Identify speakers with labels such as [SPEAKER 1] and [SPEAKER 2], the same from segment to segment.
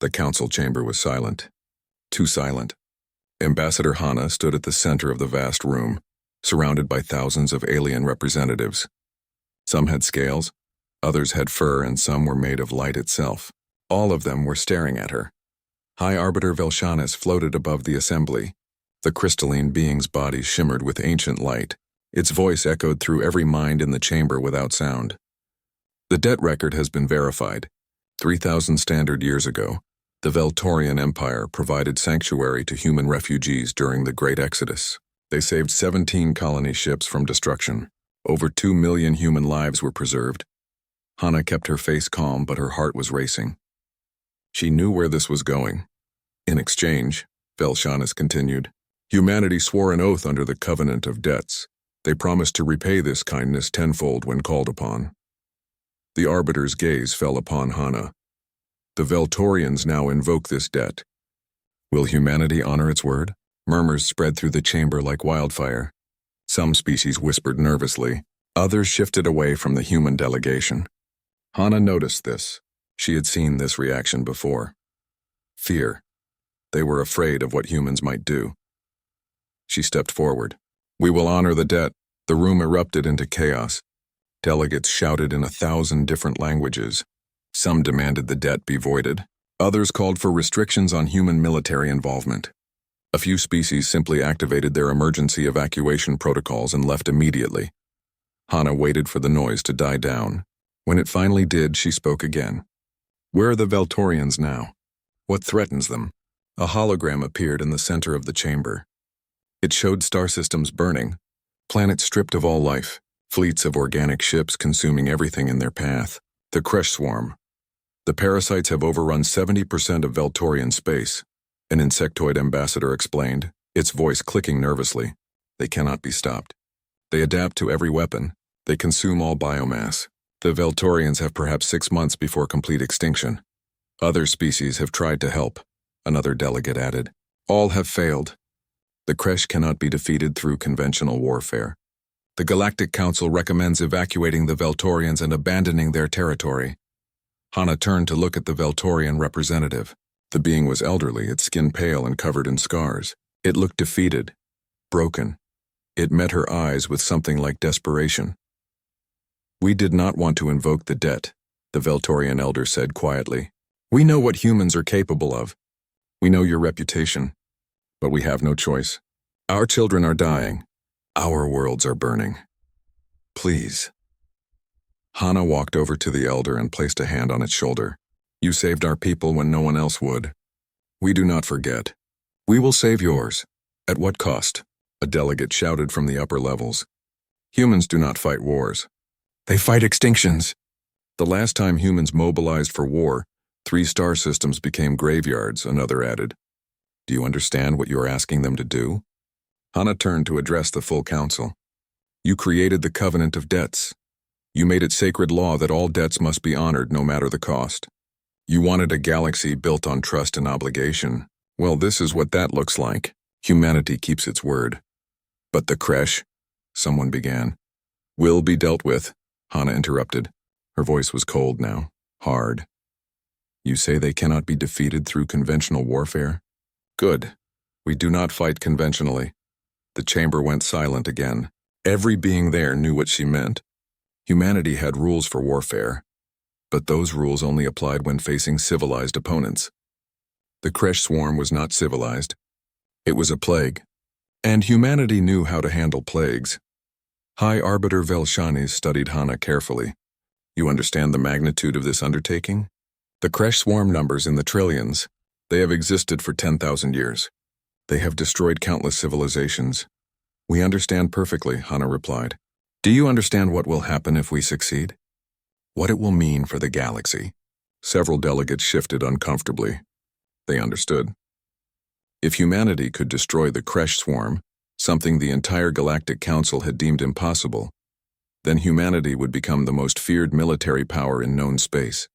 [SPEAKER 1] The council chamber was silent. Too silent. Ambassador Hana stood at the center of the vast room, surrounded by thousands of alien representatives. Some had scales, others had fur, and some were made of light itself. All of them were staring at her. High Arbiter Velshanis floated above the assembly. The crystalline being's body shimmered with ancient light. Its voice echoed through every mind in the chamber without sound. The debt record has been verified. 3,000 standard years ago, the Veltorian Empire provided sanctuary to human refugees during the Great Exodus. They saved 17 colony ships from destruction. Over 2 million human lives were preserved. Hana kept her face calm, but her heart was racing. She knew where this was going. In exchange, Velshanis continued, humanity swore an oath under the Covenant of Debts. They promised to repay this kindness tenfold when called upon. The Arbiter's gaze fell upon Hana. The Veltorians now invoke this debt. Will humanity honor its word? Murmurs spread through the chamber like wildfire. Some species whispered nervously. Others shifted away from the human delegation. Hana noticed this. She had seen this reaction before. Fear. They were afraid of what humans might do. She stepped forward. We will honor the debt. The room erupted into chaos. Delegates shouted in 1,000 different languages. Some demanded the debt be voided. Others called for restrictions on human military involvement. A few species simply activated their emergency evacuation protocols and left immediately. Hana waited for the noise to die down. When it finally did, she spoke again. Where are the Veltorians now? What threatens them? A hologram appeared in the center of the chamber. It showed star systems burning, planets stripped of all life, fleets of organic ships consuming everything in their path. The Kresh swarm. The parasites have overrun 70% of Veltorian space, an insectoid ambassador explained, its voice clicking nervously. They cannot be stopped. They adapt to every weapon. They consume all biomass. The Veltorians have perhaps 6 months before complete extinction. Other species have tried to help, another delegate added. All have failed. The Kresh cannot be defeated through conventional warfare. The Galactic Council recommends evacuating the Veltorians and abandoning their territory. Hana turned to look at the Veltorian representative. The being was elderly, its skin pale and covered in scars. It looked defeated, broken. It met her eyes with something like desperation. We did not want to invoke the debt, the Veltorian elder said quietly. We know what humans are capable of. We know your reputation. But we have no choice. Our children are dying. Our worlds are burning. Please. Hana walked over to the elder and placed a hand on its shoulder. You saved our people when no one else would. We do not forget. We will save yours. At what cost? A delegate shouted from the upper levels. Humans do not fight wars. They fight extinctions. The last time humans mobilized for war, 3 star systems became graveyards, another added. Do you understand what you are asking them to do? Hana turned to address the full council. You created the Covenant of Debts. You made it sacred law that all debts must be honored no matter the cost. You wanted a galaxy built on trust and obligation. Well, this is what that looks like. Humanity keeps its word. But the Kresh, someone began. Will be dealt with, Hana interrupted. Her voice was cold now, hard. You say they cannot be defeated through conventional warfare? Good. We do not fight conventionally. The chamber went silent again. Every being there knew what she meant. Humanity had rules for warfare, but those rules only applied when facing civilized opponents. The Kresh swarm was not civilized. It was a plague, and humanity knew how to handle plagues. High Arbiter Velshanis studied Hana carefully. You understand the magnitude of this undertaking? The Kresh swarm numbers in the trillions. They have existed for 10,000 years. They have destroyed countless civilizations. We understand perfectly, Hana replied. Do you understand what will happen if we succeed? What it will mean for the galaxy? Several delegates shifted uncomfortably. They understood. If humanity could destroy the Kresh swarm, something the entire Galactic Council had deemed impossible, then humanity would become the most feared military power in known space.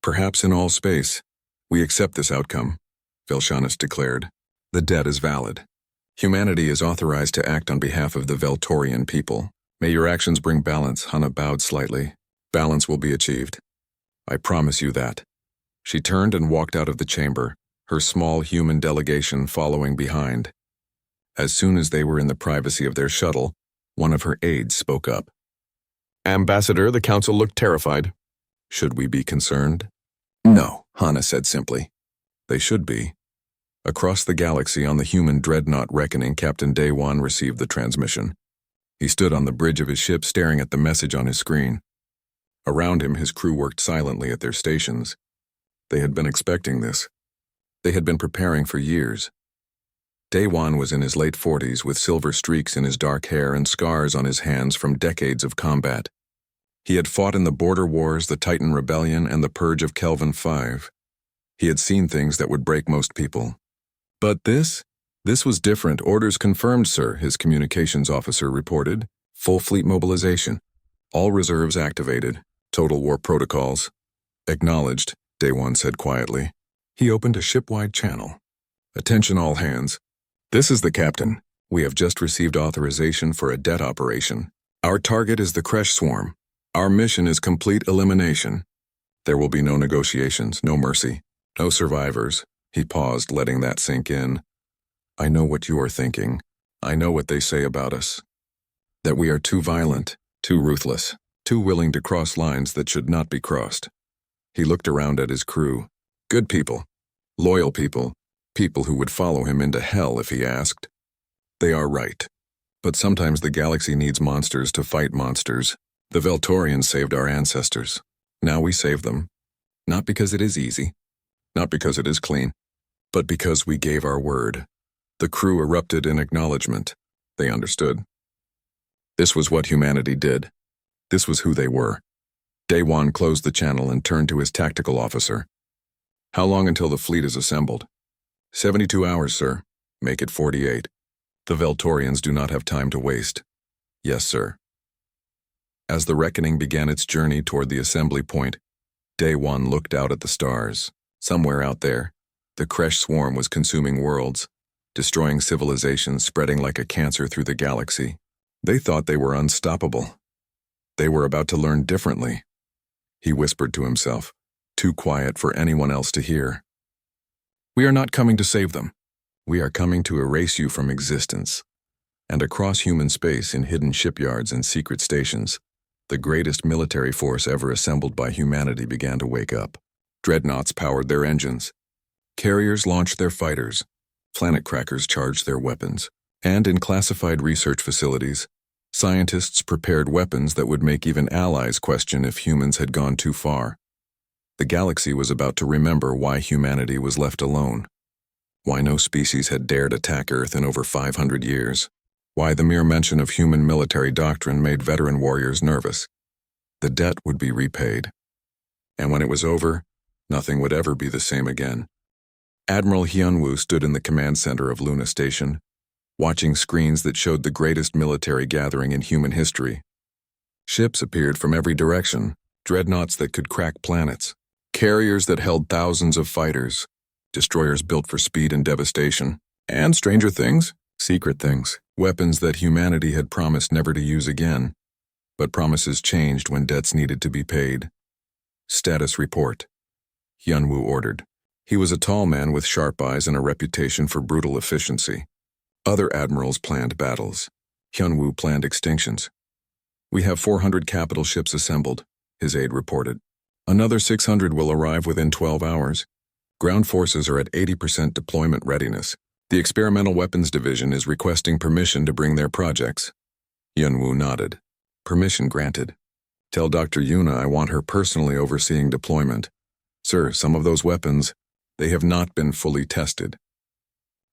[SPEAKER 1] Perhaps in all space. We accept this outcome, Velshanis declared. The debt is valid. Humanity is authorized to act on behalf of the Veltorian people. May your actions bring balance, Hana bowed slightly. Balance will be achieved. I promise you that. She turned and walked out of the chamber, her small human delegation following behind. As soon as they were in the privacy of their shuttle, one of her aides spoke up.
[SPEAKER 2] Ambassador, the council looked terrified.
[SPEAKER 1] Should we be concerned? No, Hana said simply. They should be. Across the galaxy on the human dreadnought reckoning, Captain Day-Wan received the transmission. He stood on the bridge of his ship staring at the message on his screen. Around him, his crew worked silently at their stations. They had been expecting this. They had been preparing for years. Day-Wan was in his late 40s with silver streaks in his dark hair and scars on his hands from decades of combat. He had fought in the Border Wars, the Titan Rebellion, and the Purge of Kelvin 5. He had seen things that would break most people. But this was different. Orders confirmed, sir, his communications officer reported. Full fleet mobilization. All reserves activated. Total war protocols. Acknowledged, Day-Wan said quietly. He opened a ship-wide channel. Attention all hands. This is the captain. We have just received authorization for a debt operation. Our target is the Kresh Swarm. Our mission is complete elimination. There will be no negotiations, no mercy, no survivors. He paused, letting that sink in. I know what you are thinking. I know what they say about us. That we are too violent, too ruthless, too willing to cross lines that should not be crossed. He looked around at his crew. Good people. Loyal people. People who would follow him into hell if he asked. They are right. But sometimes the galaxy needs monsters to fight monsters. The Veltorians saved our ancestors. Now we save them. Not because it is easy. Not because it is clean. But because we gave our word. The crew erupted in acknowledgement. They understood. This was what humanity did. This was who they were. Day-Wan closed the channel and turned to his tactical officer. How long until the fleet is assembled? 72 hours, sir. Make it 48. The Veltorians do not have time to waste. Yes, sir. As the reckoning began its journey toward the assembly point, Day-Wan looked out at the stars. Somewhere out there, the Kresh Swarm was consuming worlds, destroying civilizations, spreading like a cancer through the galaxy. They thought they were unstoppable. They were about to learn differently. He whispered to himself, too quiet for anyone else to hear. We are not coming to save them. We are coming to erase you from existence. And across human space, in hidden shipyards and secret stations, the greatest military force ever assembled by humanity began to wake up. Dreadnoughts powered their engines. Carriers launched their fighters. Planet crackers charged their weapons. And in classified research facilities, scientists prepared weapons that would make even allies question if humans had gone too far. The galaxy was about to remember why humanity was left alone. Why no species had dared attack Earth in over 500 years. Why the mere mention of human military doctrine made veteran warriors nervous. The debt would be repaid. And when it was over, nothing would ever be the same again. Admiral Hyunwoo stood in the command center of Luna Station, watching screens that showed the greatest military gathering in human history. Ships appeared from every direction, dreadnoughts that could crack planets, carriers that held thousands of fighters, destroyers built for speed and devastation, and stranger things, secret things, weapons that humanity had promised never to use again. But promises changed when debts needed to be paid. Status report. Hyunwoo ordered. He was a tall man with sharp eyes and a reputation for brutal efficiency. Other admirals planned battles. Hyunwoo planned extinctions. We have 400 capital ships assembled, his aide reported. Another 600 will arrive within 12 hours. Ground forces are at 80% deployment readiness. The Experimental Weapons Division is requesting permission to bring their projects. Hyunwoo nodded. Permission granted. Tell Dr. Yuna I want her personally overseeing deployment. Sir, some of those weapons, they have not been fully tested.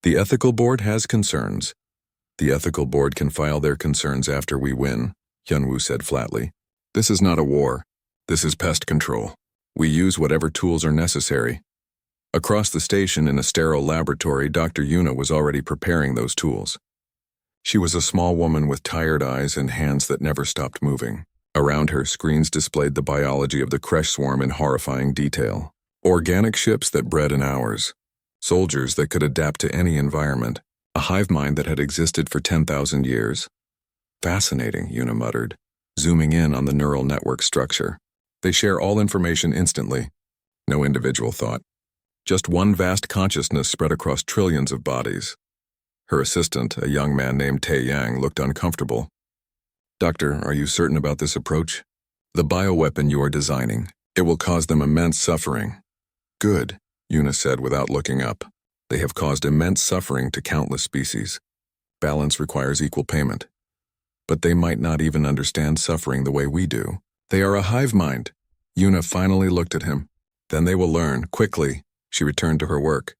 [SPEAKER 1] The Ethical Board has concerns. The Ethical Board can file their concerns after we win, Hyunwoo said flatly. This is not a war. This is pest control. We use whatever tools are necessary. Across the station in a sterile laboratory, Dr. Yuna was already preparing those tools. She was a small woman with tired eyes and hands that never stopped moving. Around her, screens displayed the biology of the Kresh Swarm in horrifying detail. Organic ships that bred in hours. Soldiers that could adapt to any environment. A hive mind that had existed for 10,000 years. Fascinating, Yuna muttered, zooming in on the neural network structure. They share all information instantly. No individual thought. Just one vast consciousness spread across trillions of bodies. Her assistant, a young man named Tae Yang, looked uncomfortable. Doctor, are you certain about this approach? The bioweapon you are designing. It will cause them immense suffering. Good, Yuna said without looking up. They have caused immense suffering to countless species. Balance requires equal payment. But they might not even understand suffering the way we do. They are a hive mind. Yuna finally looked at him. Then they will learn, quickly. She returned to her work.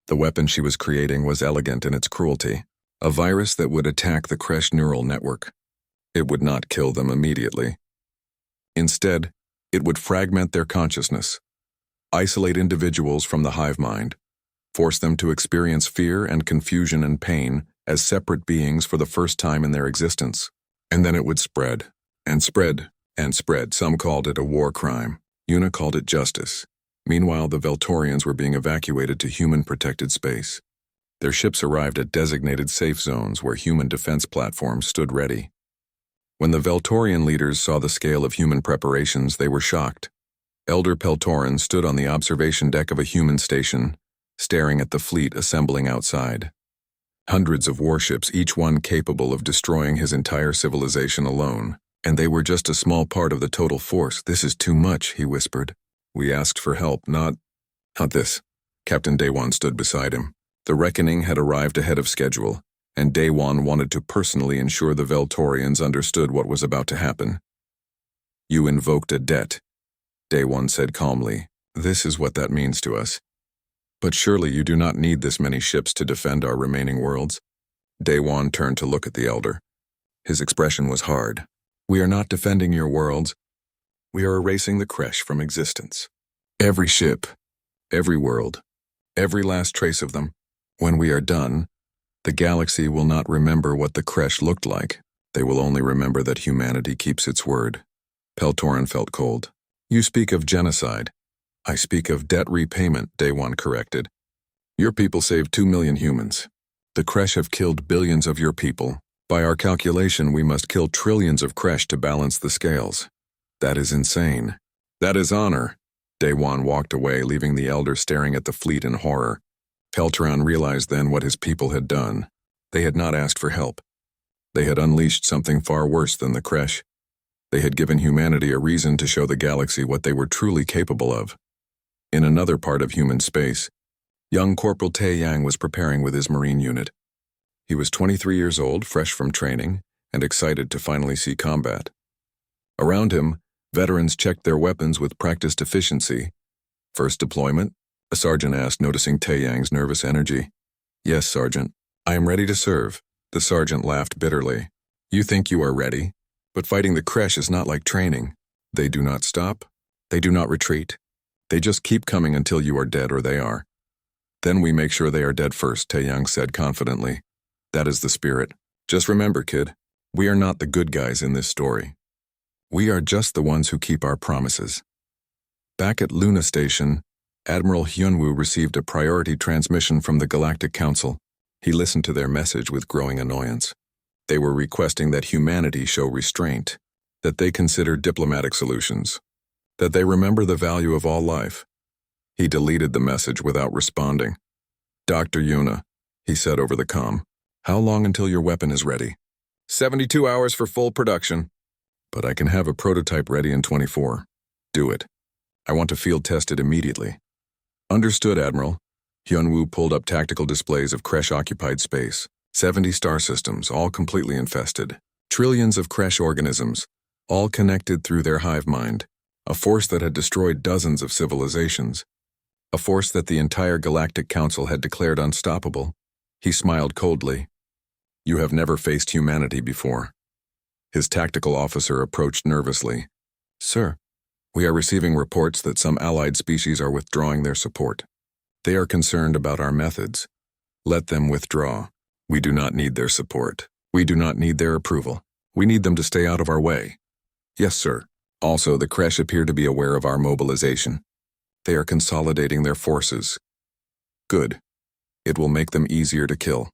[SPEAKER 1] The weapon she was creating was elegant in its cruelty. A virus that would attack the Kresh neural network. It would not kill them immediately. Instead, it would fragment their consciousness, isolate individuals from the hive mind, force them to experience fear and confusion and pain as separate beings for the first time in their existence. And then it would spread, and spread, and spread. Some called it a war crime. Yuna called it justice. Meanwhile, the Veltorians were being evacuated to human-protected space. Their ships arrived at designated safe zones where human defense platforms stood ready. When the Veltorian leaders saw the scale of human preparations, they were shocked. Elder Peltorin stood on the observation deck of a human station, staring at the fleet assembling outside. Hundreds of warships, each one capable of destroying his entire civilization alone, and they were just a small part of the total force. This is too much, he whispered. We asked for help, not this. Captain Daewon stood beside him. The reckoning had arrived ahead of schedule, and Daewon wanted to personally ensure the Veltorians understood what was about to happen. You invoked a debt, Daewon said calmly. This is what that means to us. But surely you do not need this many ships to defend our remaining worlds? Daewon turned to look at the Elder. His expression was hard. We are not defending your worlds. We are erasing the Kresh from existence. Every ship, every world, every last trace of them. When we are done, the galaxy will not remember what the Kresh looked like. They will only remember that humanity keeps its word. Peltorin felt cold. You speak of genocide. I speak of debt repayment, Daewon corrected. Your people saved 2 million humans. The Kresh have killed billions of your people. By our calculation, we must kill trillions of Kresh to balance the scales. That is insane. That is honor. Daewon walked away, leaving the Elder staring at the fleet in horror. Peltorin realized then what his people had done. They had not asked for help. They had unleashed something far worse than the Kresh. They had given humanity a reason to show the galaxy what they were truly capable of. In another part of human space, young Corporal Tae Yang was preparing with his Marine unit. He was 23 years old, fresh from training, and excited to finally see combat. Around him, veterans checked their weapons with practiced efficiency. First deployment? A sergeant asked, noticing Tae Yang's nervous energy. Yes, Sergeant. I am ready to serve. The sergeant laughed bitterly. You think you are ready? But fighting the Kresh is not like training. They do not stop. They do not retreat. They just keep coming until you are dead or they are. Then we make sure they are dead first, Tae Yang said confidently. That is the spirit. Just remember, kid, we are not the good guys in this story. We are just the ones who keep our promises. Back at Luna Station, Admiral Hyunwoo received a priority transmission from the Galactic Council. He listened to their message with growing annoyance. They were requesting that humanity show restraint, that they consider diplomatic solutions, that they remember the value of all life. He deleted the message without responding. Dr. Yuna, he said over the comm, how long until your weapon is ready? 72 hours for full production. But I can have a prototype ready in 24. Do it. I want to field test it immediately. Understood, Admiral. Hyunwoo pulled up tactical displays of Kresh-occupied space. 70 star systems, all completely infested. Trillions of Kresh organisms, all connected through their hive mind. A force that had destroyed dozens of civilizations. A force that the entire Galactic Council had declared unstoppable. He smiled coldly. You have never faced humanity before. His tactical officer approached nervously. Sir, we are receiving reports that some allied species are withdrawing their support. They are concerned about our methods. Let them withdraw. We do not need their support. We do not need their approval. We need them to stay out of our way. Yes, sir. Also, the Kresh appear to be aware of our mobilization. They are consolidating their forces. Good. It will make them easier to kill.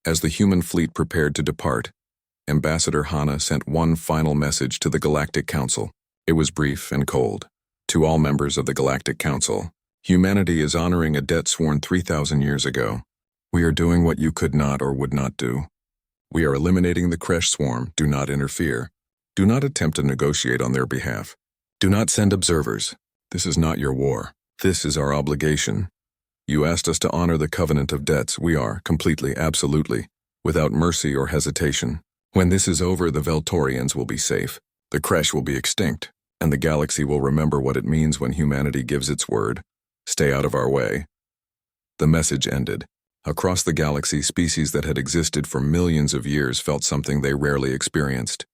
[SPEAKER 1] As the human fleet prepared to depart, Ambassador Hana sent one final message to the Galactic Council. It was brief and cold. To all members of the Galactic Council, humanity is honoring a debt sworn 3,000 years ago. We are doing what you could not or would not do. We are eliminating the Kresh swarm. Do not interfere. Do not attempt to negotiate on their behalf. Do not send observers. This is not your war. This is our obligation. You asked us to honor the covenant of debts. We are, completely, absolutely, without mercy or hesitation. When this is over, the Veltorians will be safe. The Kresh will be extinct, and the galaxy will remember what it means when humanity gives its word. Stay out of our way. The message ended. Across the galaxy, species that had existed for millions of years felt something they rarely experienced.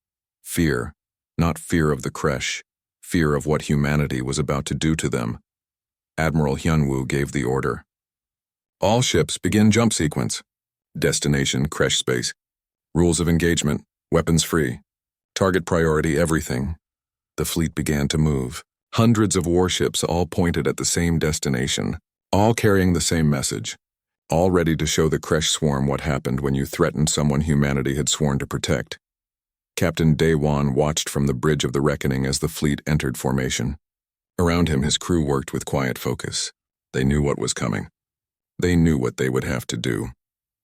[SPEAKER 1] Fear. Not fear of the Kresh. Fear of what humanity was about to do to them. Admiral Hyunwoo gave the order. All ships begin jump sequence. Destination Kresh space. Rules of engagement. Weapons free. Target priority everything. The fleet began to move. Hundreds of warships all pointed at the same destination, all carrying the same message, all ready to show the Kresh swarm what happened when you threatened someone humanity had sworn to protect. Captain Daewon watched from the bridge of the reckoning as the fleet entered formation. Around him, his crew worked with quiet focus. They knew what was coming. They knew what they would have to do.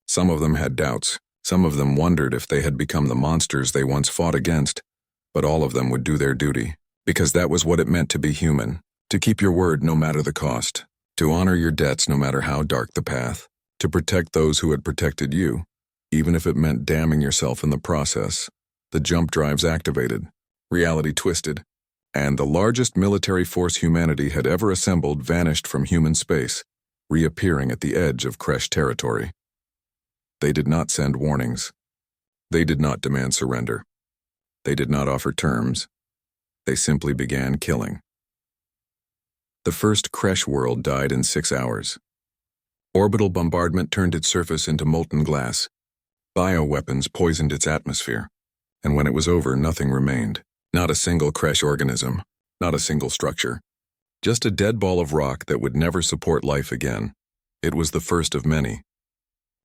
[SPEAKER 1] Some of them had doubts. Some of them wondered if they had become the monsters they once fought against. But all of them would do their duty, because that was what it meant to be human, to keep your word no matter the cost, to honor your debts no matter how dark the path, to protect those who had protected you, even if it meant damning yourself in the process. The jump drives activated, reality twisted, and the largest military force humanity had ever assembled vanished from human space, reappearing at the edge of Kresh territory. They did not send warnings. They did not demand surrender. They did not offer terms. They simply began killing. The first Kresh world died in 6 hours. Orbital bombardment turned its surface into molten glass. Bioweapons poisoned its atmosphere. And when it was over, nothing remained. Not a single Kresh organism. Not a single structure. Just a dead ball of rock that would never support life again. It was the first of many.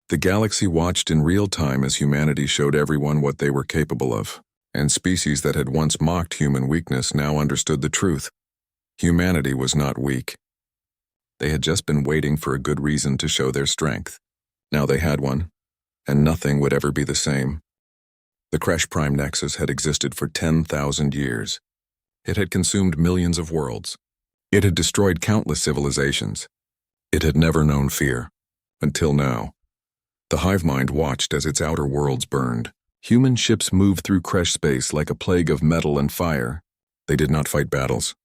[SPEAKER 1] The galaxy watched in real time as humanity showed everyone what they were capable of, and species that had once mocked human weakness now understood the truth. Humanity was not weak. They had just been waiting for a good reason to show their strength. Now they had one, and nothing would ever be the same. The Kresh Prime Nexus had existed for 10,000 years. It had consumed millions of worlds. It had destroyed countless civilizations. It had never known fear, until now. The hive mind watched as its outer worlds burned. Human ships moved through Kresh space like a plague of metal and fire. They did not fight battles.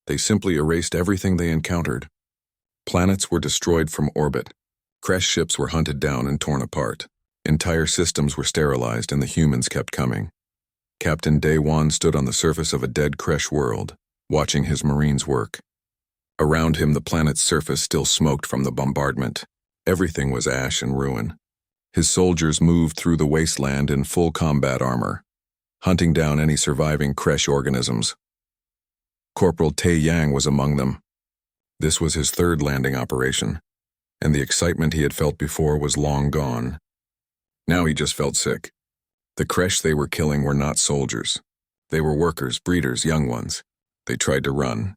[SPEAKER 1] They simply erased everything they encountered. Planets were destroyed from orbit. Kresh ships were hunted down and torn apart. Entire systems were sterilized and the humans kept coming. Captain Daewon stood on the surface of a dead Kresh world, watching his marines work. Around him, the planet's surface still smoked from the bombardment. Everything was ash and ruin. His soldiers moved through the wasteland in full combat armor, hunting down any surviving Kresh organisms. Corporal Tae Yang was among them. This was his third landing operation, and the excitement he had felt before was long gone. Now he just felt sick. The Kresh they were killing were not soldiers. They were workers, breeders, young ones. They tried to run.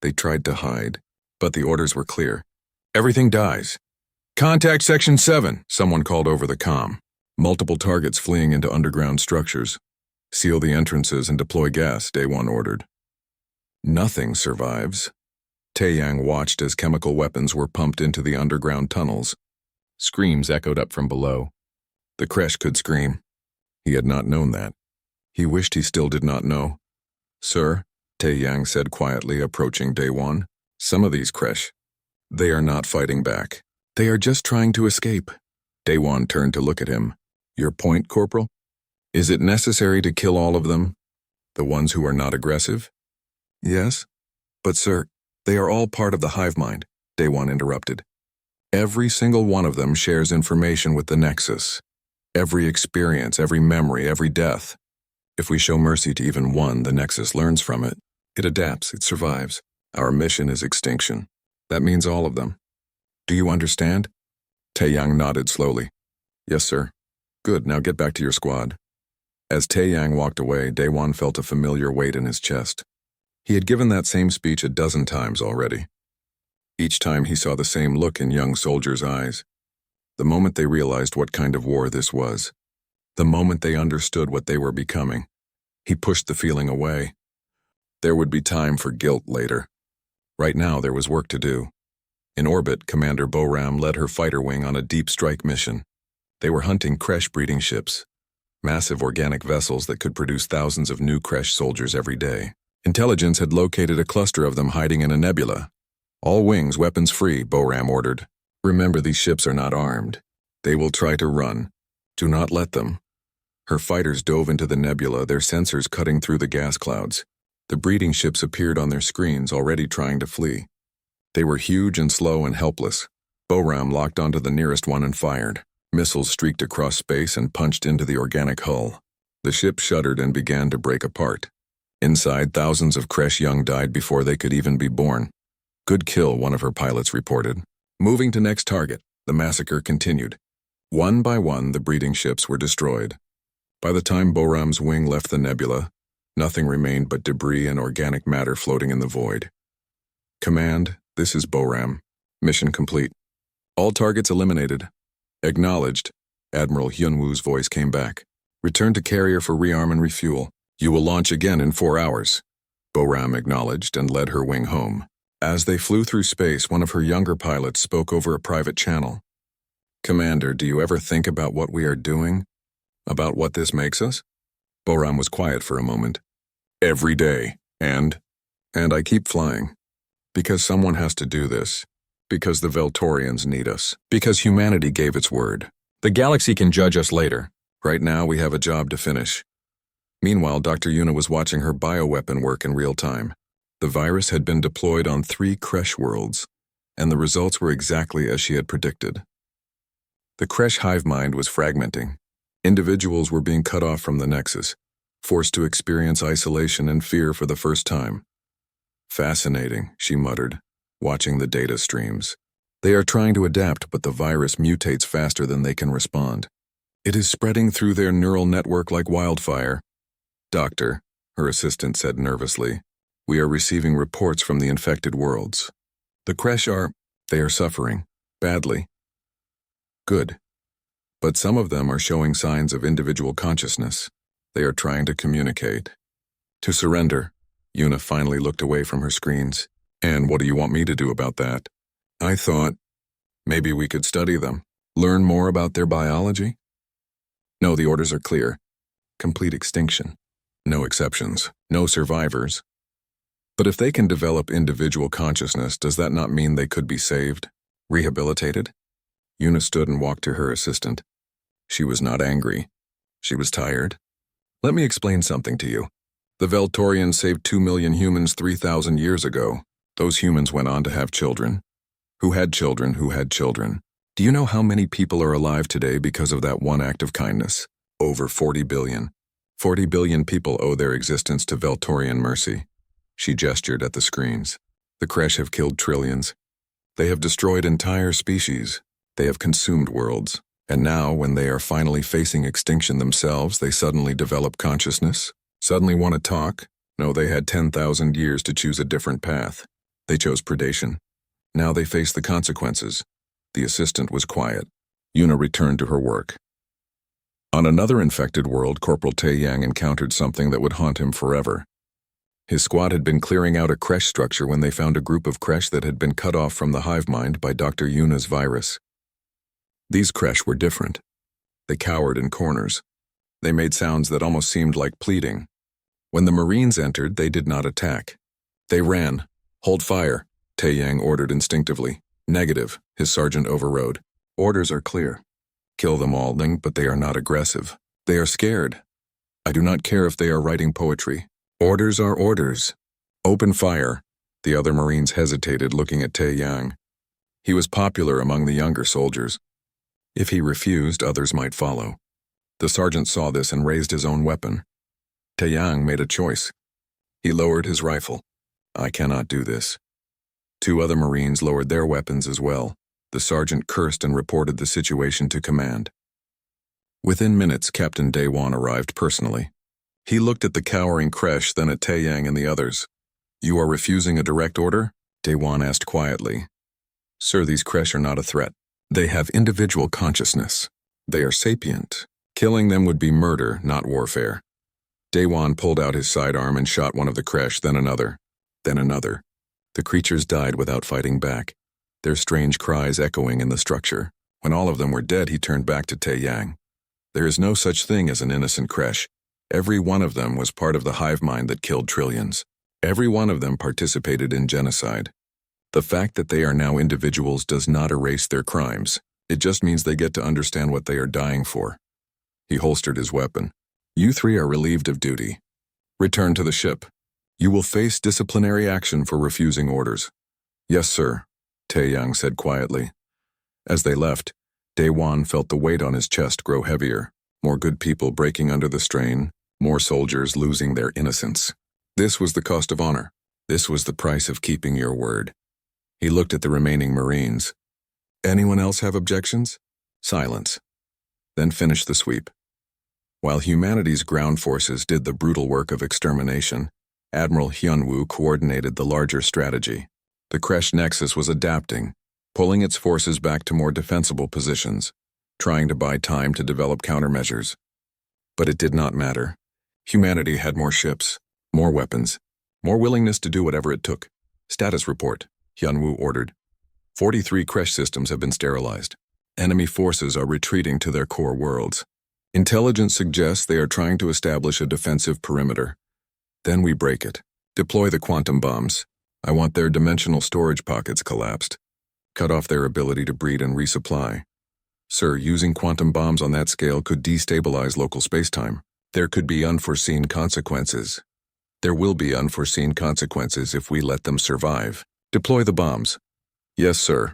[SPEAKER 1] They tried to hide, but the orders were clear. Everything dies. Contact Section 7, someone called over the comm. Multiple targets fleeing into underground structures. Seal the entrances and deploy gas, Daewon ordered. Nothing survives. Taeyang watched as chemical weapons were pumped into the underground tunnels. Screams echoed up from below. The Kresh could scream. He had not known that. He wished he still did not know. Sir, Taeyang said quietly, approaching Daewon. Some of these Kresh, they are not fighting back. They are just trying to escape. Daewon turned to look at him. Your point, Corporal? Is it necessary to kill all of them? The ones who are not aggressive? Yes. But sir, they are all part of the hive mind, Daewon interrupted. Every single one of them shares information with the Nexus. Every experience, every memory, every death. If we show mercy to even one, the Nexus learns from it. It adapts, it survives. Our mission is extinction. That means all of them. Do you understand? Taeyang nodded slowly. Yes, sir. Good, now get back to your squad. As Taeyang walked away, Daewon felt a familiar weight in his chest. He had given that same speech a dozen times already. Each time he saw the same look in young soldiers' eyes. The moment they realized what kind of war this was. The moment they understood what they were becoming. He pushed the feeling away. There would be time for guilt later. Right now there was work to do. In orbit, Commander Boram led her fighter wing on a deep strike mission. They were hunting Kresh breeding ships, massive organic vessels that could produce thousands of new Kresh soldiers every day. Intelligence had located a cluster of them hiding in a nebula. All wings weapons free, Boram ordered. Remember, these ships are not armed. They will try to run. Do not let them. Her fighters dove into the nebula, their sensors cutting through the gas clouds. The breeding ships appeared on their screens, already trying to flee. They were huge and slow and helpless. Boram locked onto the nearest one and fired. Missiles streaked across space and punched into the organic hull. The ship shuddered and began to break apart. Inside, thousands of Kresh young died before they could even be born. Good kill, one of her pilots reported. Moving to next target, the massacre continued. One by one, the breeding ships were destroyed. By the time Boram's wing left the nebula, nothing remained but debris and organic matter floating in the void. Command, this is Boram. Mission complete. All targets eliminated. Acknowledged. Admiral Hyunwoo's voice came back. Return to carrier for rearm and refuel. You will launch again in 4 hours. Boram acknowledged and led her wing home. As they flew through space, one of her younger pilots spoke over a private channel. Commander, do you ever think about what we are doing? About what this makes us? Boram was quiet for a moment. Every day. And I keep flying. Because someone has to do this. Because the Veltorians need us. Because humanity gave its word. The galaxy can judge us later. Right now, we have a job to finish. Meanwhile, Dr. Yuna was watching her bioweapon work in real time. The virus had been deployed on 3 Kresh worlds, and the results were exactly as she had predicted. The Kresh hive mind was fragmenting. Individuals were being cut off from the Nexus, forced to experience isolation and fear for the first time. Fascinating, she muttered, watching the data streams. They are trying to adapt, but the virus mutates faster than they can respond. It is spreading through their neural network like wildfire. Doctor, her assistant said nervously, we are receiving reports from the infected worlds. The Kresh they are suffering. Badly. Good. But some of them are showing signs of individual consciousness. They are trying to communicate. To surrender. Yuna finally looked away from her screens. And what do you want me to do about that? I thought, maybe we could study them. Learn more about their biology? No, the orders are clear. Complete extinction. No exceptions. No survivors. But if they can develop individual consciousness, does that not mean they could be saved? Rehabilitated? Yuna stood and walked to her assistant. She was not angry. She was tired. Let me explain something to you. The Veltorians saved 2 million humans 3,000 years ago. Those humans went on to have children. Who had children who had children. Do you know how many people are alive today because of that one act of kindness? Over 40 billion. 40 billion people owe their existence to Veltorian mercy. She gestured at the screens. The Kresh have killed trillions. They have destroyed entire species. They have consumed worlds. And now, when they are finally facing extinction themselves, they suddenly develop consciousness? Suddenly want to talk? No, they had 10,000 years to choose a different path. They chose predation. Now they face the consequences. The assistant was quiet. Yuna returned to her work. On another infected world, Corporal Tae-Yang encountered something that would haunt him forever. His squad had been clearing out a Kresh structure when they found a group of Kresh that had been cut off from the hive mind by Dr. Yuna's virus. These Kresh were different. They cowered in corners. They made sounds that almost seemed like pleading. When the Marines entered, they did not attack. They ran. Hold fire, Tae-Yang ordered instinctively. Negative, his sergeant overrode. Orders are clear. Kill them all, but they are not aggressive. They are scared. I do not care if they are writing poetry. Orders are orders. Open fire. The other Marines hesitated, looking at Tae-Yang. He was popular among the younger soldiers. If he refused, others might follow. The sergeant saw this and raised his own weapon. Tae-Yang made a choice. He lowered his rifle. I cannot do this. 2 other Marines lowered their weapons as well. The sergeant cursed and reported the situation to command. Within minutes, Captain Daewon arrived personally. He looked at the cowering Kresh, then at Tae-Yang and the others. You are refusing a direct order? Daewon asked quietly. Sir, these Kresh are not a threat. They have individual consciousness. They are sapient. Killing them would be murder, not warfare. Daewon pulled out his sidearm and shot one of the Kresh, then another. Then another. The creatures died without fighting back, their strange cries echoing in the structure. When all of them were dead, he turned back to Taeyang. There is no such thing as an innocent Kresh. Every one of them was part of the hive mind that killed trillions. Every one of them participated in genocide. The fact that they are now individuals does not erase their crimes. It just means they get to understand what they are dying for. He holstered his weapon. You three are relieved of duty. Return to the ship. You will face disciplinary action for refusing orders. Yes, sir, Taeyang said quietly. As they left, Daewon felt the weight on his chest grow heavier. More good people breaking under the strain, more soldiers losing their innocence. This was the cost of honor. This was the price of keeping your word. He looked at the remaining Marines. Anyone else have objections? Silence. Then finish the sweep. While humanity's ground forces did the brutal work of extermination, Admiral Hyunwoo coordinated the larger strategy. The Kresh Nexus was adapting, pulling its forces back to more defensible positions, trying to buy time to develop countermeasures. But it did not matter. Humanity had more ships, more weapons, more willingness to do whatever it took. Status report, Hyunwoo ordered. 43 Kresh systems have been sterilized. Enemy forces are retreating to their core worlds. Intelligence suggests they are trying to establish a defensive perimeter. Then we break it. Deploy the quantum bombs. I want their dimensional storage pockets collapsed. Cut off their ability to breed and resupply. Sir, using quantum bombs on that scale could destabilize local spacetime. There could be unforeseen consequences. There will be unforeseen consequences if we let them survive. Deploy the bombs. Yes, sir.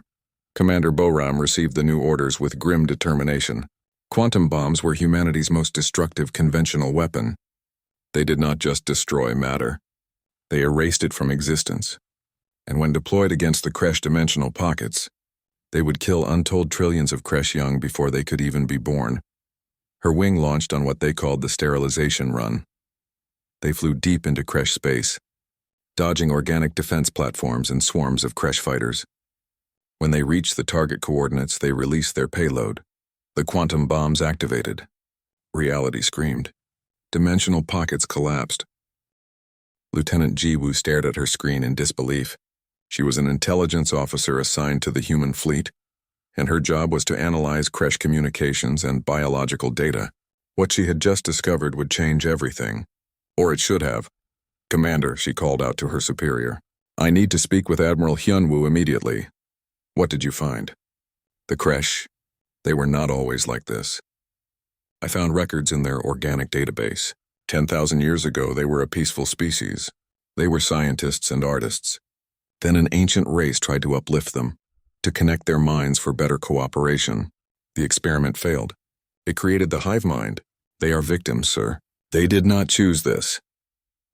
[SPEAKER 1] Commander Boram received the new orders with grim determination. Quantum bombs were humanity's most destructive conventional weapon. They did not just destroy matter. They erased it from existence. And when deployed against the Kresh dimensional pockets, they would kill untold trillions of Kresh young before they could even be born. Her wing launched on what they called the sterilization run. They flew deep into Kresh space, dodging organic defense platforms and swarms of Kresh fighters. When they reached the target coordinates, they released their payload. The quantum bombs activated. Reality screamed. Dimensional pockets collapsed. Lieutenant Jiwoo stared at her screen in disbelief. She was an intelligence officer assigned to the human fleet, and her job was to analyze Kresh communications and biological data. What she had just discovered would change everything. Or it should have. Commander, she called out to her superior. I need to speak with Admiral Hyunwoo immediately. What did you find? The Kresh. They were not always like this. I found records in their organic database. 10,000 years ago, they were a peaceful species. They were scientists and artists. Then an ancient race tried to uplift them, to connect their minds for better cooperation. The experiment failed. It created the hive mind. They are victims, sir. They did not choose this.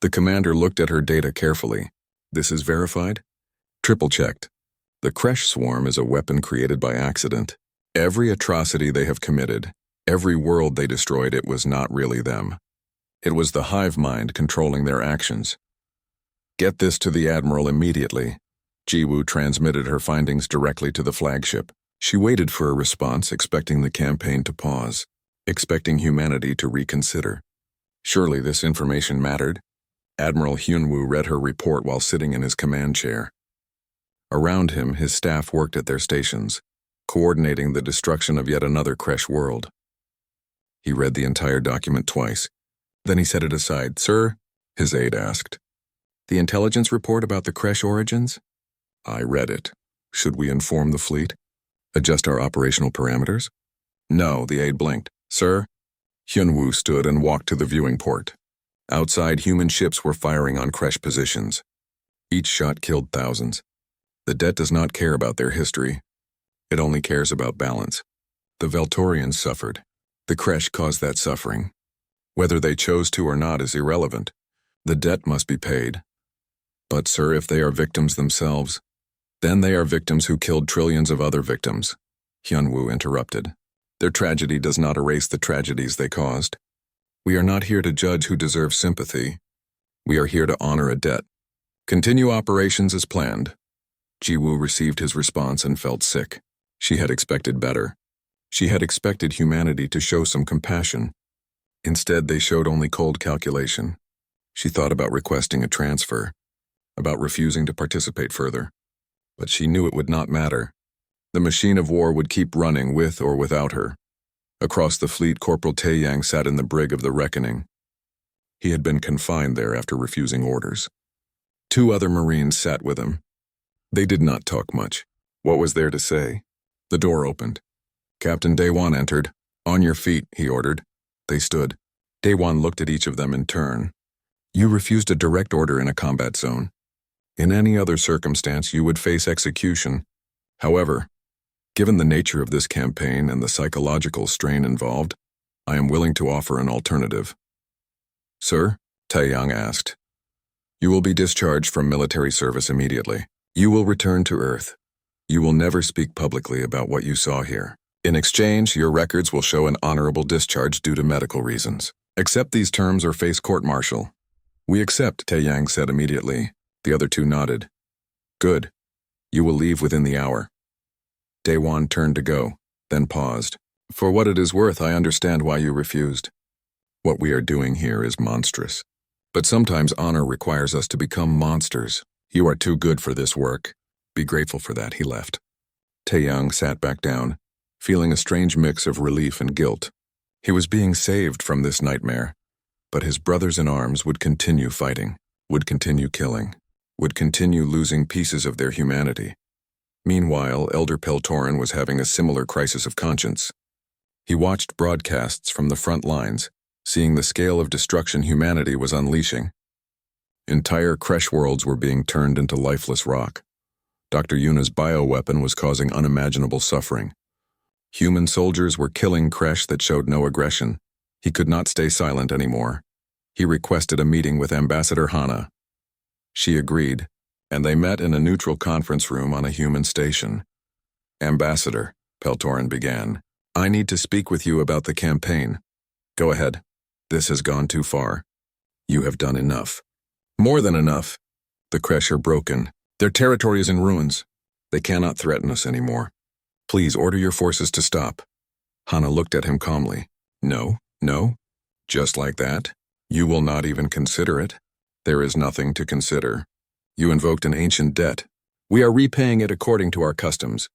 [SPEAKER 1] The commander looked at her data carefully. This is verified? Triple-checked. The Kresh swarm is a weapon created by accident. Every atrocity they have committed, every world they destroyed, it was not really them. It was the hive mind controlling their actions. Get this to the Admiral immediately. Jiwoo transmitted her findings directly to the flagship. She waited for a response, expecting the campaign to pause, expecting humanity to reconsider. Surely this information mattered. Admiral Hyunwoo read her report while sitting in his command chair. Around him, his staff worked at their stations, coordinating the destruction of yet another Kresh world. He read the entire document twice. Then he set it aside. Sir, his aide asked. The intelligence report about the Kresh origins? I read it. Should we inform the fleet? Adjust our operational parameters? No, the aide blinked. Sir? Hyunwoo stood and walked to the viewing port. Outside, human ships were firing on Kresh positions. Each shot killed thousands. The Det does not care about their history. It only cares about balance. The Veltorians suffered. The Kresh caused that suffering. Whether they chose to or not is irrelevant. The debt must be paid. But, sir, if they are victims themselves, then they are victims who killed trillions of other victims. Hyunwoo interrupted. Their tragedy does not erase the tragedies they caused. We are not here to judge who deserves sympathy. We are here to honor a debt. Continue operations as planned. Jiwoo received his response and felt sick. She had expected better. She had expected humanity to show some compassion. Instead, they showed only cold calculation. She thought about requesting a transfer, about refusing to participate further. But she knew it would not matter. The machine of war would keep running with or without her. Across the fleet, Corporal Taeyang sat in the brig of the Reckoning. He had been confined there after refusing orders. 2 other Marines sat with him. They did not talk much. What was there to say? The door opened. Captain Daewon entered. "On your feet," he ordered. They stood. Daewon looked at each of them in turn. "You refused a direct order in a combat zone. In any other circumstance, you would face execution. However, given the nature of this campaign and the psychological strain involved, I am willing to offer an alternative." "Sir?" Taeyang asked. "You will be discharged from military service immediately. You will return to Earth. You will never speak publicly about what you saw here. In exchange, your records will show an honorable discharge due to medical reasons. Accept these terms or face court-martial." "We accept," Taeyang said immediately. The other 2 nodded. "Good. You will leave within the hour." Daewon turned to go, then paused. "For what it is worth, I understand why you refused. What we are doing here is monstrous. But sometimes honor requires us to become monsters. You are too good for this work. Be grateful for that." He left. Taeyang sat back down, feeling a strange mix of relief and guilt. He was being saved from this nightmare, but his brothers in arms would continue fighting, would continue killing, would continue losing pieces of their humanity. Meanwhile, Elder Peltorin was having a similar crisis of conscience. He watched broadcasts from the front lines, seeing the scale of destruction humanity was unleashing. Entire Kresh worlds were being turned into lifeless rock. Dr. Yuna's bioweapon was causing unimaginable suffering. Human soldiers were killing Kresh that showed no aggression. He could not stay silent anymore. He requested a meeting with Ambassador Hana. She agreed, and they met in a neutral conference room on a human station. "Ambassador," Peltorin began, "I need to speak with you about the campaign." "Go ahead. This has gone too far. You have done enough." "More than enough. The Kresh are broken. Their territory is in ruins. They cannot threaten us anymore. Please order your forces to stop." Hana looked at him calmly. "No, no. Just like that? You will not even consider it? There is nothing to consider. You invoked an ancient debt. We are repaying it according to our customs.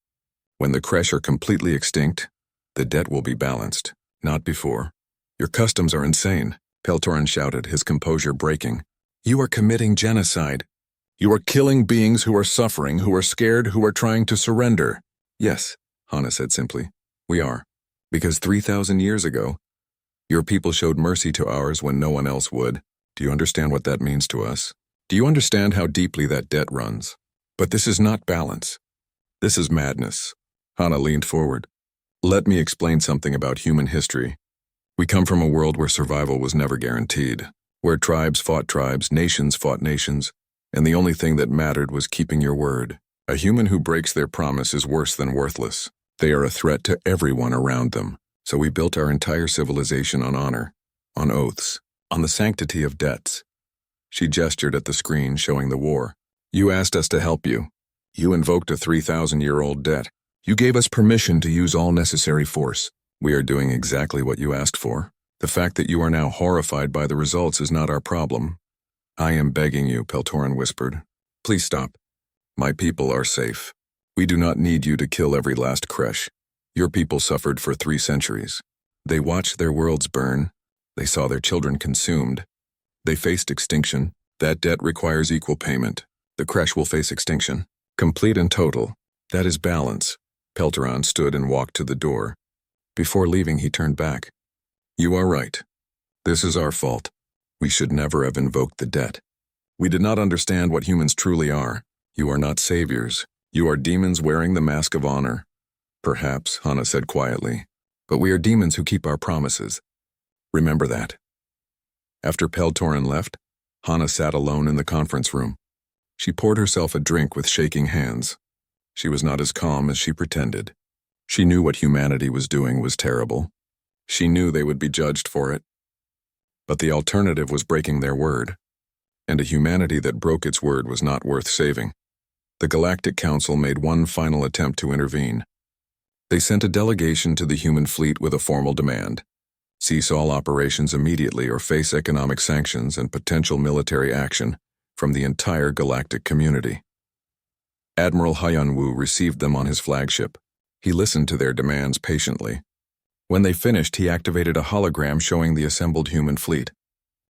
[SPEAKER 1] When the Kresh are completely extinct, the debt will be balanced, not before." "Your customs are insane," Peltorin shouted, his composure breaking. "You are committing genocide. You are killing beings who are suffering, who are scared, who are trying to surrender." "Yes," Hana said simply. "We are. Because 3,000 years ago, your people showed mercy to ours when no one else would. Do you understand what that means to us? Do you understand how deeply that debt runs? But this is not balance. This is madness." Hana leaned forward. "Let me explain something about human history. We come from a world where survival was never guaranteed, where tribes fought tribes, nations fought nations, and the only thing that mattered was keeping your word. A human who breaks their promise is worse than worthless. They are a threat to everyone around them. So we built our entire civilization on honor, on oaths, on the sanctity of debts." She gestured at the screen showing the war. "You asked us to help you. You invoked a 3,000-year-old debt. You gave us permission to use all necessary force. We are doing exactly what you asked for. The fact that you are now horrified by the results is not our problem." "I am begging you," Peltorin whispered. "Please stop. My people are safe. We do not need you to kill every last Kresh. Your people suffered for 3 centuries. They watched their worlds burn. They saw their children consumed. They faced extinction. That debt requires equal payment. The Kresh will face extinction, complete and total. That is balance." Peltorin stood and walked to the door. Before leaving, he turned back. "You are right. This is our fault. We should never have invoked the debt. We did not understand what humans truly are. You are not saviors. You are demons wearing the mask of honor." "Perhaps," Hana said quietly, "but we are demons who keep our promises. Remember that." After Peltorin left, Hana sat alone in the conference room. She poured herself a drink with shaking hands. She was not as calm as she pretended. She knew what humanity was doing was terrible. She knew they would be judged for it. But the alternative was breaking their word. and a humanity that broke its word was not worth saving. The Galactic Council made one final attempt to intervene. They sent a delegation to the human fleet with a formal demand: cease all operations immediately or face economic sanctions and potential military action from the entire galactic community. Admiral Hyunwoo received them on his flagship. He listened to their demands patiently. When they finished, he activated a hologram showing the assembled human fleet.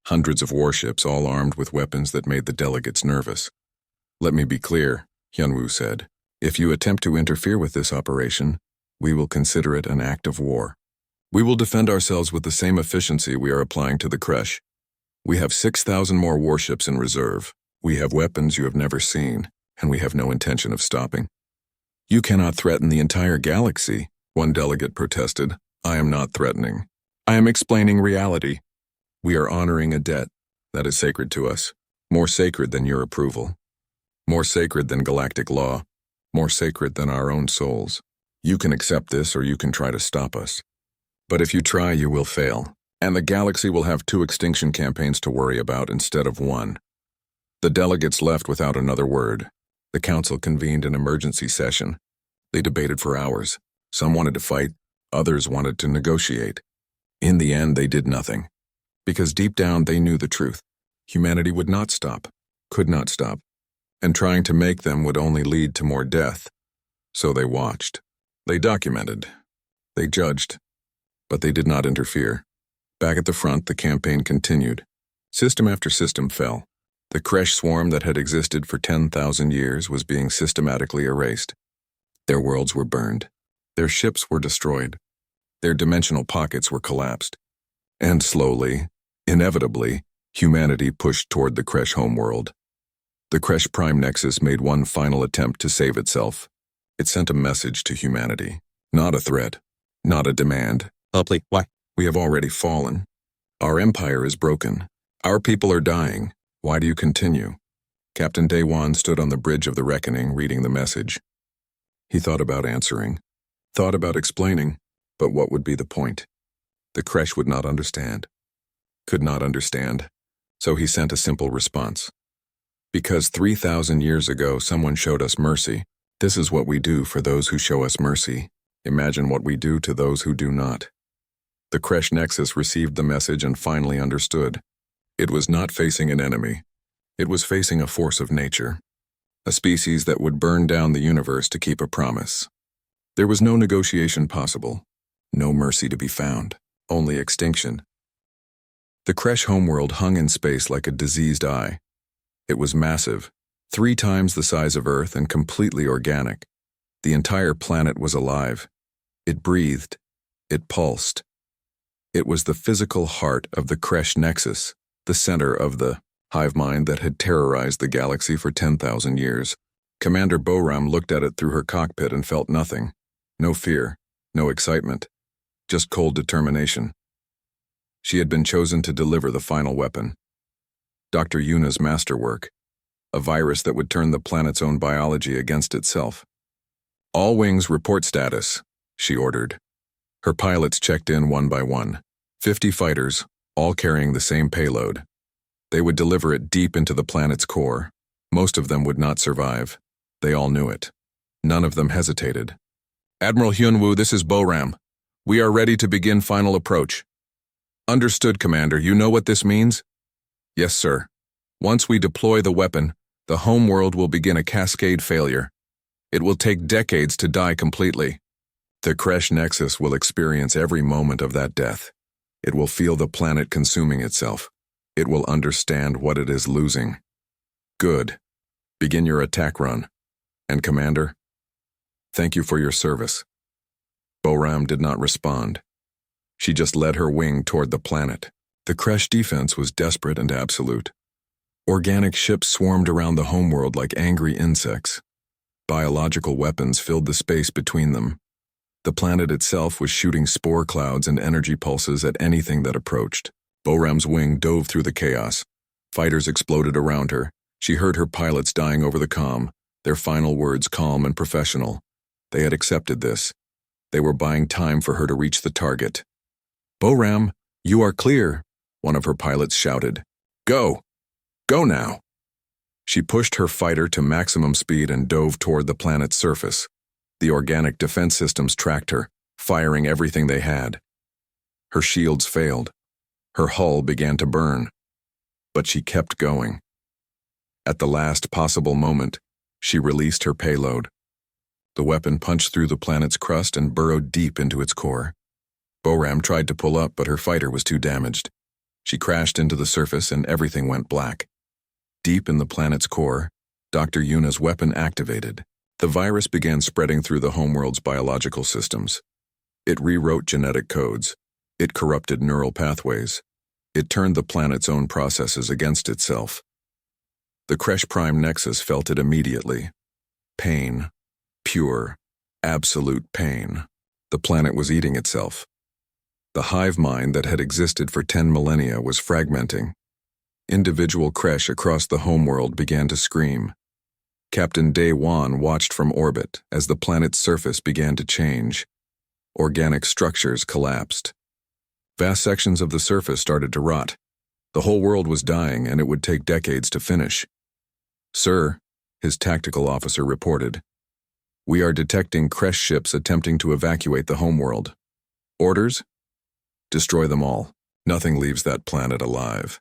[SPEAKER 1] Hundreds of warships, all armed with weapons that made the delegates nervous. "Let me be clear," Hyunwoo said. "If you attempt to interfere with this operation, we will consider it an act of war. We will defend ourselves with the same efficiency we are applying to the Kresh. We have 6,000 more warships in reserve. We have weapons you have never seen, and we have no intention of stopping." "You cannot threaten the entire galaxy," one delegate protested. "I am not threatening. I am explaining reality. We are honoring a debt that is sacred to us, more sacred than your approval, more sacred than galactic law, more sacred than our own souls. You can accept this or you can try to stop us. But if you try, you will fail, and the galaxy will have 2 extinction campaigns to worry about instead of 1. The delegates left without another word. The council convened an emergency session. They debated for hours. Some wanted to fight, others wanted to negotiate. In the end, they did nothing. Because deep down they knew the truth. Humanity would not stop, could not stop, and trying to make them would only lead to more death. So they watched. They documented. They judged. But they did not interfere. Back at the front, the campaign continued. System after system fell. The Kresh swarm that had existed for 10,000 years was being systematically erased. Their worlds were burned. Their ships were destroyed. Their dimensional pockets were collapsed. And slowly, inevitably, humanity pushed toward the Kresh homeworld. The Kresh Prime Nexus made one final attempt to save itself. It sent a message to humanity. Not a threat. Not a demand.
[SPEAKER 2] Please, why?
[SPEAKER 1] We have already fallen. Our empire is broken. Our people are dying. Why do you continue? Captain Daewon stood on the bridge of the reckoning, reading the message. He thought about answering. Thought about explaining. But what would be the point? The Kresh would not understand. Could not understand. So he sent a simple response. Because 3,000 years ago someone showed us mercy. This is what we do for those who show us mercy. Imagine what we do to those who do not. The Kresh Nexus received the message and finally understood. It was not facing an enemy. It was facing a force of nature. A species that would burn down the universe to keep a promise. There was no negotiation possible. No mercy to be found. Only extinction. The Kresh homeworld hung in space like a diseased eye. It was massive, 3 times the size of Earth and completely organic. The entire planet was alive. It breathed. It pulsed. It was the physical heart of the Kresh Nexus, the center of the hive mind that had terrorized the galaxy for 10,000 years. Commander Boram looked at it through her cockpit and felt nothing. No fear, no excitement, just cold determination. She had been chosen to deliver the final weapon. Dr. Yuna's masterwork, a virus that would turn the planet's own biology against itself. "All wings report status," she ordered. Her pilots checked in one by one. 50 fighters, all carrying the same payload. They would deliver it deep into the planet's core. Most of them would not survive. They all knew it. None of them hesitated. "Admiral Hyunwoo, this is Boram. We are ready to begin final approach." "Understood, Commander. You know what this means?" "Yes, sir. Once we deploy the weapon, the homeworld will begin a cascade failure. It will take decades to die completely. The Kresh Nexus will experience every moment of that death. It will feel the planet consuming itself. It will understand what it is losing." "Good. Begin your attack run. And Commander, thank you for your service." Boram did not respond. She just led her wing toward the planet. The Kresh defense was desperate and absolute. Organic ships swarmed around the homeworld like angry insects. Biological weapons filled the space between them. The planet itself was shooting spore clouds and energy pulses at anything that approached. Boram's wing dove through the chaos. Fighters exploded around her. She heard her pilots dying over the comm, their final words calm and professional. They had accepted this. They were buying time for her to reach the target. "Boram, you are clear," one of her pilots shouted. "Go!" Go now! She pushed her fighter to maximum speed and dove toward the planet's surface. The organic defense systems tracked her, firing everything they had. Her shields failed. Her hull began to burn. But she kept going. At the last possible moment, she released her payload. The weapon punched through the planet's crust and burrowed deep into its core. Boram tried to pull up, but her fighter was too damaged. She crashed into the surface and everything went black. Deep in the planet's core, Dr. Yuna's weapon activated. The virus began spreading through the homeworld's biological systems. It rewrote genetic codes. It corrupted neural pathways. It turned the planet's own processes against itself. The Kresh Prime Nexus felt it immediately. Pain. Pure, absolute pain. The planet was eating itself. The hive mind that had existed for 10 millennia was fragmenting. Individual Kresh across the homeworld began to scream. Captain Day Wan watched from orbit as the planet's surface began to change. Organic structures collapsed. Vast sections of the surface started to rot. The whole world was dying, and it would take decades to finish. "Sir," his tactical officer reported, "we are detecting Kresh ships attempting to evacuate the homeworld. Orders? Destroy them all. Nothing leaves that planet alive."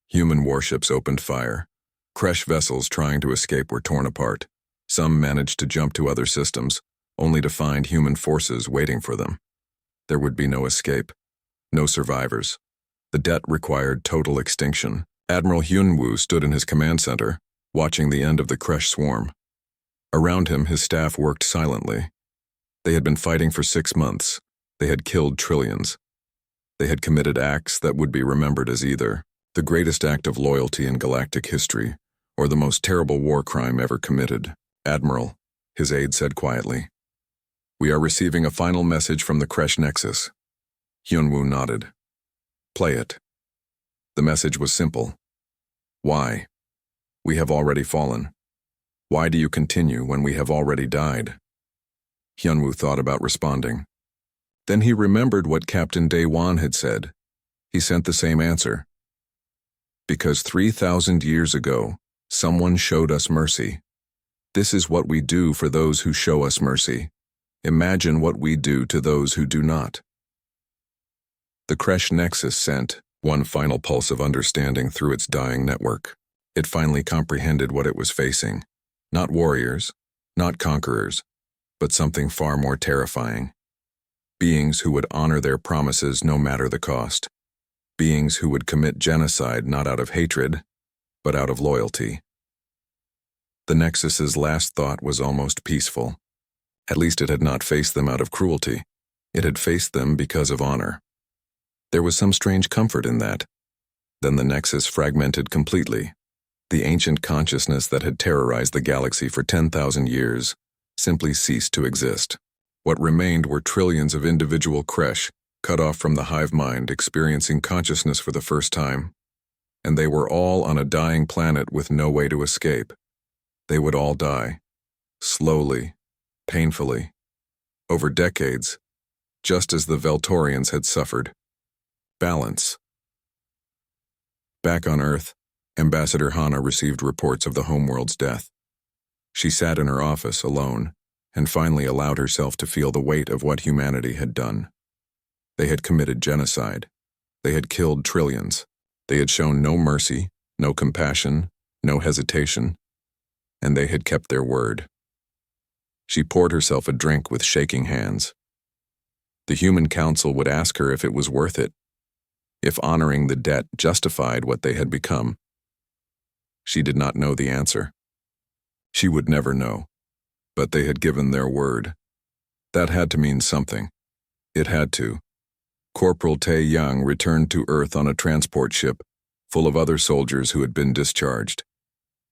[SPEAKER 1] Human warships opened fire. Kresh vessels trying to escape were torn apart. Some managed to jump to other systems, only to find human forces waiting for them. There would be no escape. No survivors. The debt required total extinction. Admiral Hyunwoo stood in his command center, watching the end of the Kresh swarm. Around him, his staff worked silently. They had been fighting for 6 months. They had killed trillions. They had committed acts that would be remembered as either the greatest act of loyalty in galactic history or the most terrible war crime ever committed. "Admiral," his aide said quietly, "we are receiving a final message from the Kresh Nexus." Hyunwoo nodded. "Play it." The message was simple. "Why? We have already fallen. Why do you continue when we have already died?" Hyunwoo thought about responding. Then he remembered what Captain Day Wan had said. He sent the same answer. "Because 3,000 years ago, someone showed us mercy. This is what we do for those who show us mercy. Imagine what we do to those who do not." The Kresh Nexus sent one final pulse of understanding through its dying network. It finally comprehended what it was facing. Not warriors, not conquerors, but something far more terrifying. Beings who would honor their promises no matter the cost. Beings who would commit genocide not out of hatred, but out of loyalty. The Nexus's last thought was almost peaceful. At least it had not faced them out of cruelty. It had faced them because of honor. There was some strange comfort in that. Then the Nexus fragmented completely. The ancient consciousness that had terrorized the galaxy for 10,000 years simply ceased to exist. What remained were trillions of individual Kresh, cut off from the hive mind, experiencing consciousness for the first time. And they were all on a dying planet with no way to escape. They would all die. Slowly, painfully, over decades, just as the Veltorians had suffered. Balance. Back on Earth, Ambassador Hana received reports of the homeworld's death. She sat in her office alone and finally allowed herself to feel the weight of what humanity had done. They had committed genocide. They had killed trillions. They had shown no mercy, no compassion, no hesitation, and they had kept their word. She poured herself a drink with shaking hands. The Human Council would ask her if it was worth it, if honoring the debt justified what they had become. She did not know the answer. She would never know, but they had given their word. That had to mean something. It had to. Corporal Tae Young returned to Earth on a transport ship full of other soldiers who had been discharged.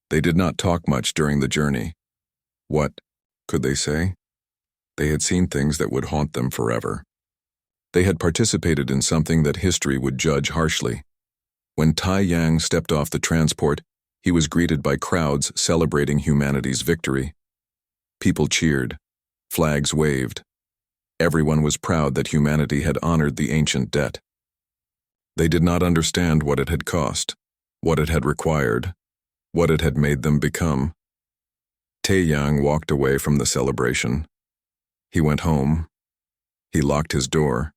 [SPEAKER 1] They did not talk much during the journey. What could they say? They had seen things that would haunt them forever. They had participated in something that history would judge harshly. When Tai Yang stepped off the transport, he was greeted by crowds celebrating humanity's victory. People cheered. Flags waved. Everyone was proud that humanity had honored the ancient debt. They did not understand what it had cost. what it had required, what it had made them become. Taeyang walked away from the celebration. He went home. He locked his door.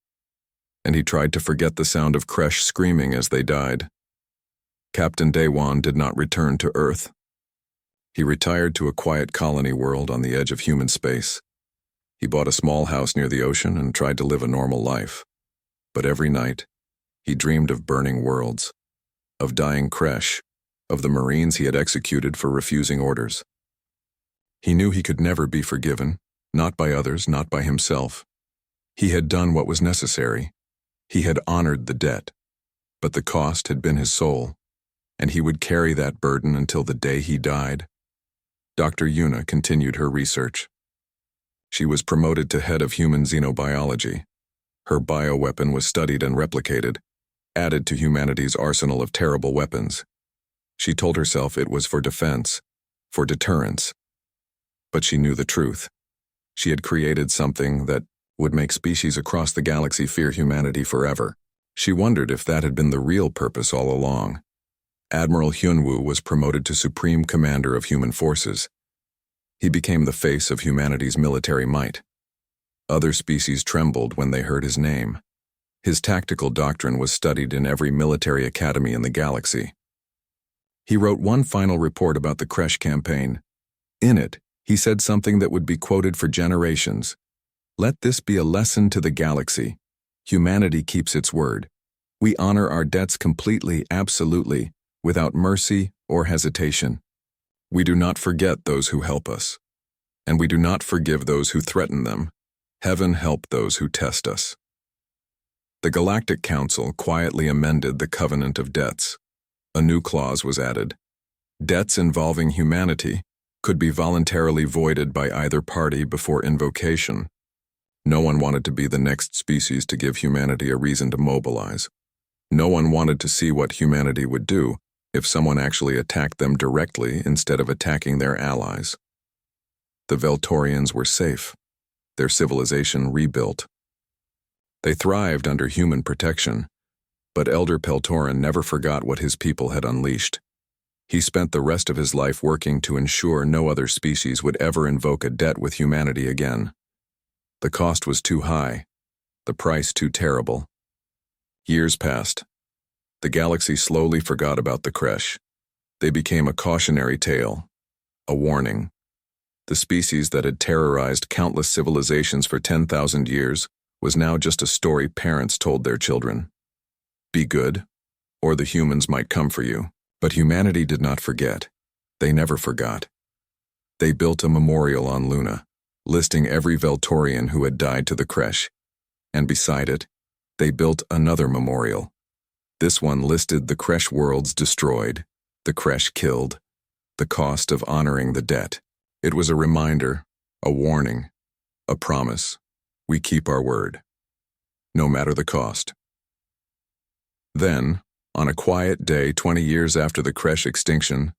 [SPEAKER 1] And he tried to forget the sound of Kresh screaming as they died. Captain Daewon did not return to Earth. He retired to a quiet colony world on the edge of human space. He bought a small house near the ocean and tried to live a normal life. But every night, he dreamed of burning worlds, of dying Kresh, of the Marines he had executed for refusing orders. He knew he could never be forgiven, not by others, not by himself. He had done what was necessary. He had honored the debt, but the cost had been his soul, and he would carry that burden until the day he died. Dr. Yuna continued her research. She was promoted to head of human xenobiology. Her bioweapon was studied and replicated, added to humanity's arsenal of terrible weapons. She told herself it was for defense, for deterrence. But she knew the truth. She had created something that would make species across the galaxy fear humanity forever. She wondered if that had been the real purpose all along. Admiral Hyunwoo was promoted to Supreme Commander of Human Forces. He became the face of humanity's military might. Other species trembled when they heard his name. His tactical doctrine was studied in every military academy in the galaxy. He wrote one final report about the Kresh campaign. In it, he said something that would be quoted for generations. Let this be a lesson to the galaxy. Humanity keeps its word. We honor our debts completely, absolutely, without mercy or hesitation. We do not forget those who help us, and we do not forgive those who threaten them. Heaven help those who test us. The Galactic Council quietly amended the Covenant of Debts. A new clause was added. Debts involving humanity could be voluntarily voided by either party before invocation. No one wanted to be the next species to give humanity a reason to mobilize. No one wanted to see what humanity would do if someone actually attacked them directly instead of attacking their allies. The Veltorians were safe, their civilization rebuilt. They thrived under human protection, but Elder Peltoran never forgot what his people had unleashed. He spent the rest of his life working to ensure no other species would ever invoke a debt with humanity again. The cost was too high, the price too terrible. Years passed. The galaxy slowly forgot about the Kresh. They became a cautionary tale, a warning. The species that had terrorized countless civilizations for 10,000 years was now just a story parents told their children. Be good, or the humans might come for you. But humanity did not forget. They never forgot. They built a memorial on Luna, listing every Veltorian who had died to the Kresh. And beside it, they built another memorial. This one listed the Kresh worlds destroyed, the Kresh killed, the cost of honoring the debt. It was a reminder, a warning, a promise. We keep our word, no matter the cost. Then, on a quiet day 20 years after the Kresh extinction,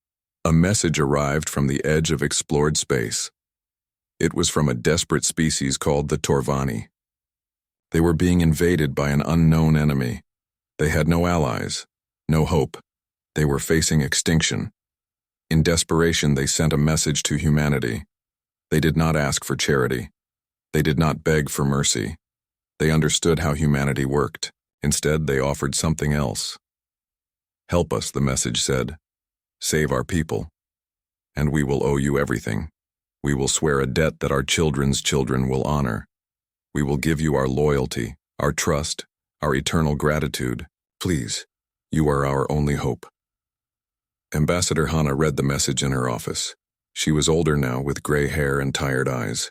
[SPEAKER 1] a message arrived from the edge of explored space. It was from a desperate species called the Torvani. They were being invaded by an unknown enemy. They had no allies, no hope. They were facing extinction. In desperation, they sent a message to humanity. They did not ask for charity. They did not beg for mercy. They understood how humanity worked. Instead, they offered something else. Help us, the message said. Save our people, and we will owe you everything. We will swear a debt that our children's children will honor. We will give you our loyalty, our trust, our eternal gratitude. Please, you are our only hope. Ambassador Hana read the message in her office. She was older now, with gray hair and tired eyes.